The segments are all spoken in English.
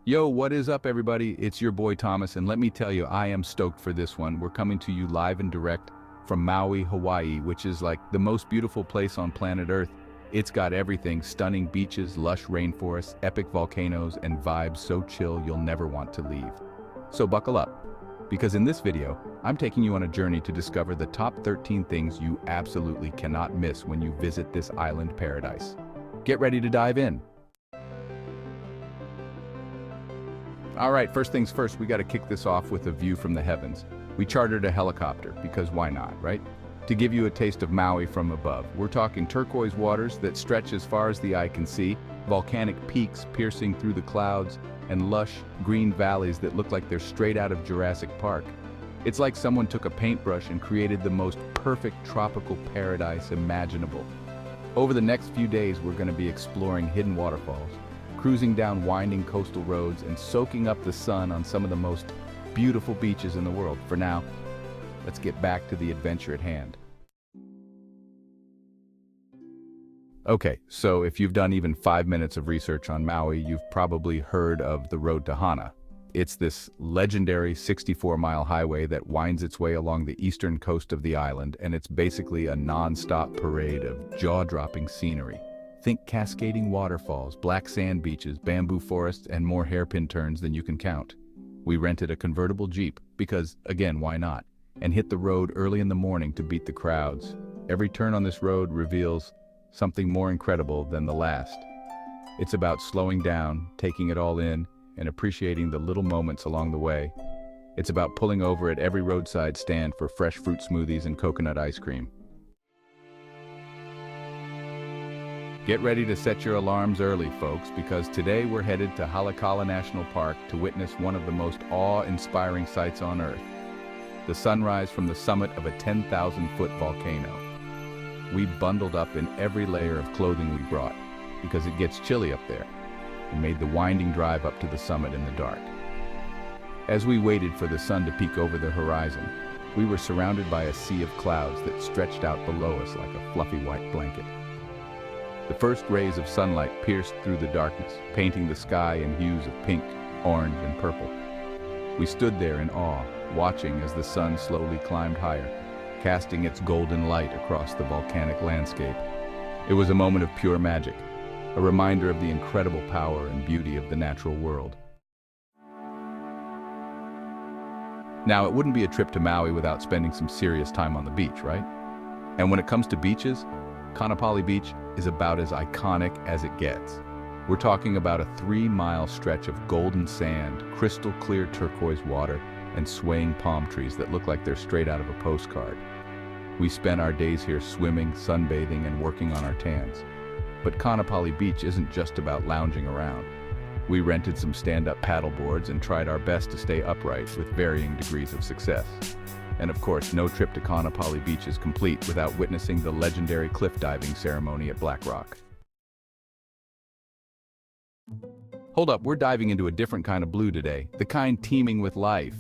Yo, what is up, everybody? It's your boy Thomas, and let me tell you, I am stoked for this one. We're coming to you live and direct from Maui, Hawaii, which is like the most beautiful place on planet Earth. It's got everything: stunning beaches, lush rainforests, epic volcanoes, and vibes so chill you'll never want to leave. So buckle up, because in this video, I'm taking you on a journey to discover the top 13 things you absolutely cannot miss when you visit this island paradise. Get ready to dive in. All right, first things first, we got to kick this off with a view from the heavens. We chartered a helicopter, because why not, right? To give you a taste of Maui from above. We're talking turquoise waters that stretch as far as the eye can see, volcanic peaks piercing through the clouds, and lush, green valleys that look like they're straight out of Jurassic Park. It's like someone took a paintbrush and created the most perfect tropical paradise imaginable. Over the next few days, we're going to be exploring hidden waterfalls, cruising down winding coastal roads, and soaking up the sun on some of the most beautiful beaches in the world. For now, let's get back to the adventure at hand. Okay, so if you've done even 5 minutes of research on Maui, you've probably heard of the Road to Hana. It's this legendary 64-mile highway that winds its way along the eastern coast of the island, and it's basically a non-stop parade of jaw-dropping scenery. Think cascading waterfalls, black sand beaches, bamboo forests, and more hairpin turns than you can count. We rented a convertible Jeep because, again, why not? And hit the road early in the morning to beat the crowds. Every turn on this road reveals something more incredible than the last. It's about slowing down, taking it all in, and appreciating the little moments along the way. It's about pulling over at every roadside stand for fresh fruit smoothies and coconut ice cream. Get ready to set your alarms early, folks, because today we're headed to Haleakala National Park to witness one of the most awe-inspiring sights on Earth: the sunrise from the summit of a 10,000-foot volcano. We bundled up in every layer of clothing we brought, because it gets chilly up there, and made the winding drive up to the summit in the dark. As we waited for the sun to peek over the horizon, we were surrounded by a sea of clouds that stretched out below us like a fluffy white blanket. The first rays of sunlight pierced through the darkness, painting the sky in hues of pink, orange, and purple. We stood there in awe, watching as the sun slowly climbed higher, casting its golden light across the volcanic landscape. It was a moment of pure magic, a reminder of the incredible power and beauty of the natural world. Now, it wouldn't be a trip to Maui without spending some serious time on the beach, right? And when it comes to beaches, Kaanapali Beach is about as iconic as it gets. We're talking about a 3-mile stretch of golden sand, crystal clear turquoise water, and swaying palm trees that look like they're straight out of a postcard. We spent our days here swimming, sunbathing, and working on our tans. But Kaanapali Beach isn't just about lounging around. We rented some stand-up paddle boards and tried our best to stay upright with varying degrees of success. And of course, no trip to Kaanapali Beach is complete without witnessing the legendary cliff diving ceremony at Black Rock. Hold up, we're diving into a different kind of blue today, the kind teeming with life.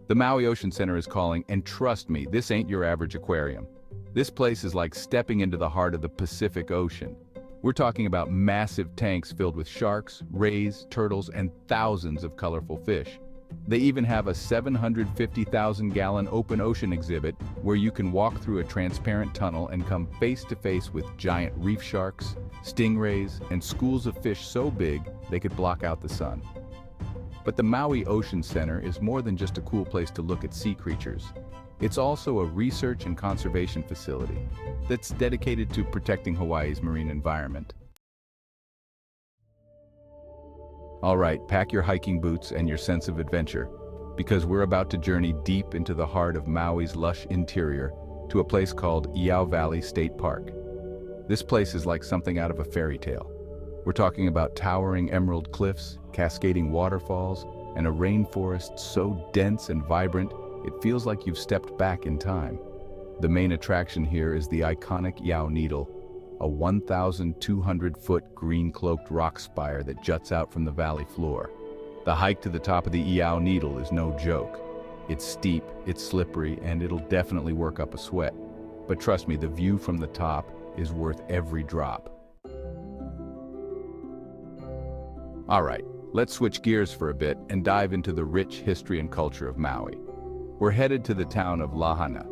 The Maui Ocean Center is calling, and trust me, this ain't your average aquarium. This place is like stepping into the heart of the Pacific Ocean. We're talking about massive tanks filled with sharks, rays, turtles, and thousands of colorful fish. They even have a 750,000-gallon open ocean exhibit where you can walk through a transparent tunnel and come face to face with giant reef sharks, stingrays, and schools of fish so big they could block out the sun. But the Maui Ocean Center is more than just a cool place to look at sea creatures. It's also a research and conservation facility that's dedicated to protecting Hawaii's marine environment. All right, pack your hiking boots and your sense of adventure, because we're about to journey deep into the heart of Maui's lush interior to a place called Iao Valley State Park. This place is like something out of a fairy tale. We're talking about towering emerald cliffs, cascading waterfalls, and a rainforest so dense and vibrant it feels like you've stepped back in time. The main attraction here is the iconic Iao Needle, a 1,200-foot green-cloaked rock spire that juts out from the valley floor. The hike to the top of the Iao Needle is no joke. It's steep, it's slippery, and it'll definitely work up a sweat. But trust me, the view from the top is worth every drop. All right, Let's switch gears for a bit and dive into the rich history and culture of Maui. We're headed to the town of Lahaina,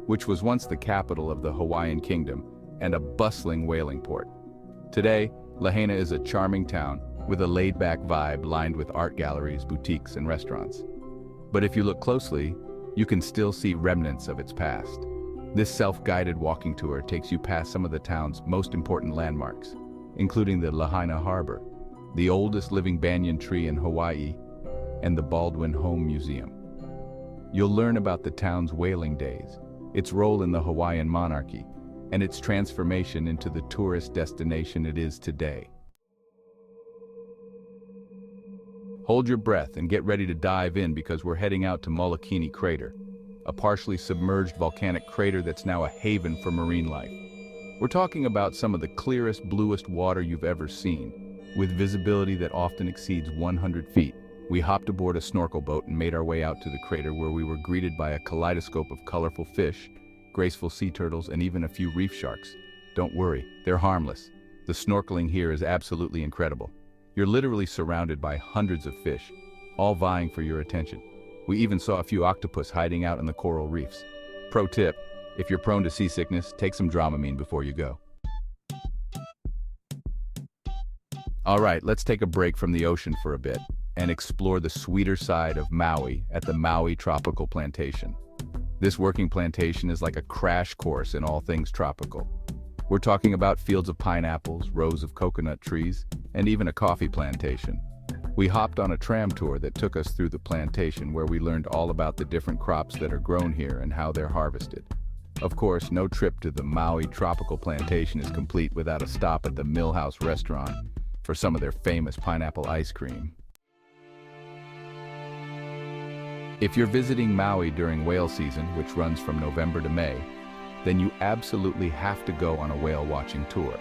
which was once the capital of the Hawaiian Kingdom and a bustling whaling port. Today, Lahaina is a charming town with a laid-back vibe lined with art galleries, boutiques, and restaurants. But if you look closely, you can still see remnants of its past. This self-guided walking tour takes you past some of the town's most important landmarks, including the Lahaina Harbor, the oldest living banyan tree in Hawaii, and the Baldwin Home Museum. You'll learn about the town's whaling days, its role in the Hawaiian monarchy, and its transformation into the tourist destination it is today. Hold your breath and get ready to dive in because we're heading out to Molokini Crater, a partially submerged volcanic crater that's now a haven for marine life. We're talking about some of the clearest, bluest water you've ever seen, with visibility that often exceeds 100 feet. We hopped aboard a snorkel boat and made our way out to the crater where we were greeted by a kaleidoscope of colorful fish, graceful sea turtles, and even a few reef sharks. Don't worry, they're harmless. The snorkeling here is absolutely incredible. You're literally surrounded by hundreds of fish, all vying for your attention. We even saw a few octopus hiding out in the coral reefs. Pro tip, if you're prone to seasickness, take some Dramamine before you go. All right, let's take a break from the ocean for a bit and explore the sweeter side of Maui at the Maui Tropical Plantation. This working plantation is like a crash course in all things tropical. We're talking about fields of pineapples, rows of coconut trees, and even a coffee plantation. We hopped on a tram tour that took us through the plantation where we learned all about the different crops that are grown here and how they're harvested. Of course, no trip to the Maui Tropical Plantation is complete without a stop at the Millhouse restaurant for some of their famous pineapple ice cream. If you're visiting Maui during whale season, which runs from November to May, then you absolutely have to go on a whale watching tour.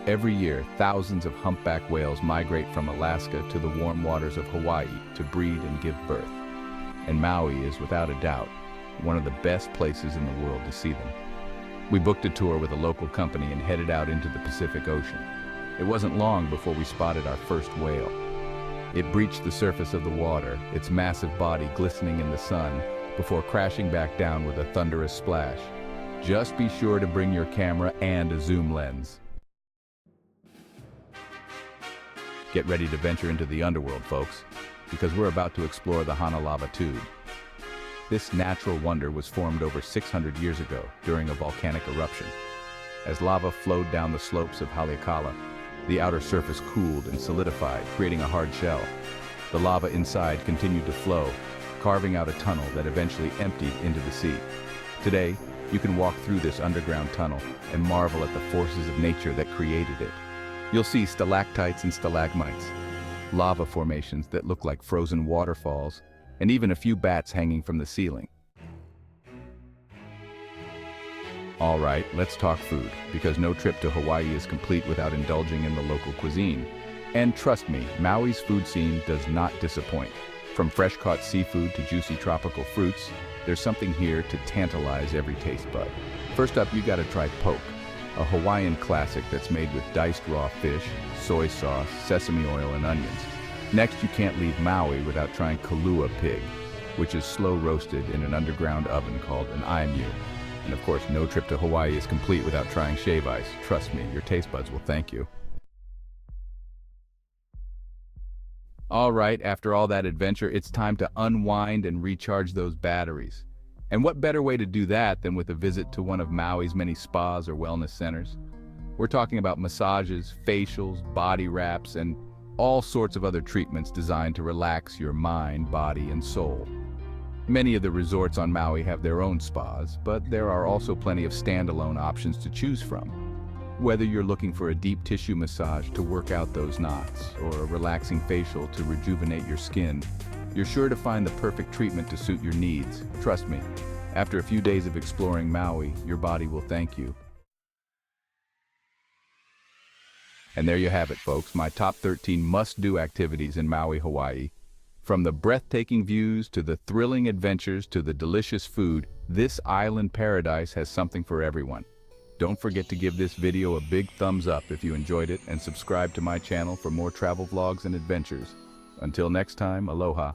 Every year, thousands of humpback whales migrate from Alaska to the warm waters of Hawaii to breed and give birth. And Maui is, without a doubt, one of the best places in the world to see them. We booked a tour with a local company and headed out into the Pacific Ocean. It wasn't long before we spotted our first whale. It breached the surface of the water, its massive body glistening in the sun, before crashing back down with a thunderous splash. Just be sure to bring your camera and a zoom lens. Get ready to venture into the underworld, folks, because we're about to explore the Hana Lava Tube. This natural wonder was formed over 600 years ago during a volcanic eruption. As lava flowed down the slopes of Haleakala, the outer surface cooled and solidified, creating a hard shell. The lava inside continued to flow, carving out a tunnel that eventually emptied into the sea. Today, you can walk through this underground tunnel and marvel at the forces of nature that created it. You'll see stalactites and stalagmites, lava formations that look like frozen waterfalls, and even a few bats hanging from the ceiling. All right, let's talk food, because no trip to Hawaii is complete without indulging in the local cuisine. And trust me, Maui's food scene does not disappoint. From fresh-caught seafood to juicy tropical fruits, there's something here to tantalize every taste bud. First up, you gotta try poke, a Hawaiian classic that's made with diced raw fish, soy sauce, sesame oil, and onions. Next, you can't leave Maui without trying kalua pig, which is slow roasted in an underground oven called an aimu. And of course, no trip to Hawaii is complete without trying shave ice. Trust me, your taste buds will thank you. All right, after all that adventure, it's time to unwind and recharge those batteries. And what better way to do that than with a visit to one of Maui's many spas or wellness centers? We're talking about massages, facials, body wraps, and all sorts of other treatments designed to relax your mind, body, and soul. Many of the resorts on Maui have their own spas, but there are also plenty of standalone options to choose from. Whether you're looking for a deep tissue massage to work out those knots, or a relaxing facial to rejuvenate your skin, you're sure to find the perfect treatment to suit your needs. Trust me, after a few days of exploring Maui, your body will thank you. And there you have it, folks, my top 13 must-do activities in Maui, Hawaii. From the breathtaking views to the thrilling adventures to the delicious food, this island paradise has something for everyone. Don't forget to give this video a big thumbs up if you enjoyed it and subscribe to my channel for more travel vlogs and adventures. Until next time, aloha.